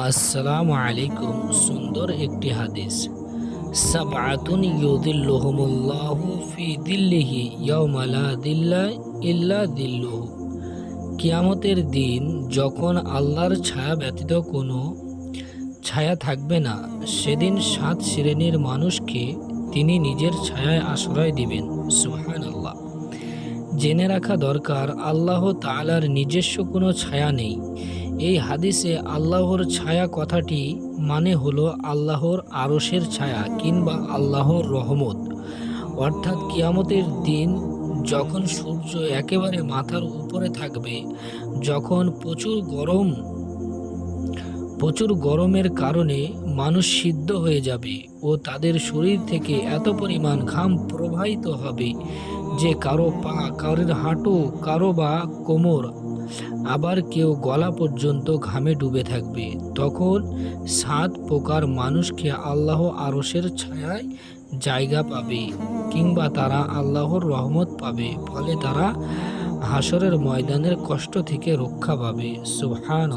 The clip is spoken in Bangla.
আসসালামু আলাইকুম। সুন্দর একটি হাদিস, সাবআতুন ইউযিল্লুহুমুল্লাহু ফি দিল্লিহি ইয়াওমা লা দিল্লা ইল্লা দিল্লুহু। কিয়ামতের দিন যখন আল্লাহর ছায়া ব্যতীত কোনো ছায়া থাকবে না, সেদিন 7 শ্রেণীর মানুষকে তিনি নিজের ছায়ায় আশ্রয় দিবেন। সুবহানাল্লাহ। জেনে রাখা দরকার, আল্লাহ তাআলার নিজস্ব কোনো ছায়া নেই। এই হাদিসে আল্লাহর ছায়া কথাটি মানে হলো আল্লাহর আরশের ছায়া কিংবা আল্লাহর রহমত। অর্থাৎ কিয়ামতের দিন যখন সূর্য একেবারে মাথার উপরে থাকবে, যখন প্রচুর গরমের কারণে মানুষ সিদ্ধ হয়ে যাবে ও তাদের শরীর থেকে এত পরিমাণ ঘাম প্রবাহিত হবে যে কারো পা, কারোর হাঁটু, কারো বা কোমর, আবার কেউ গলা পর্যন্ত ঘামে ডুবে থাকবে। তখন 7 প্রকার মানুষকে আল্লাহ আরশের ছায়ায় জায়গা পাবে কিংবা তারা আল্লাহর রহমত পাবে, ফলে তারা হাসরের ময়দানের কষ্ট থেকে রক্ষা পাবে। সুবহান।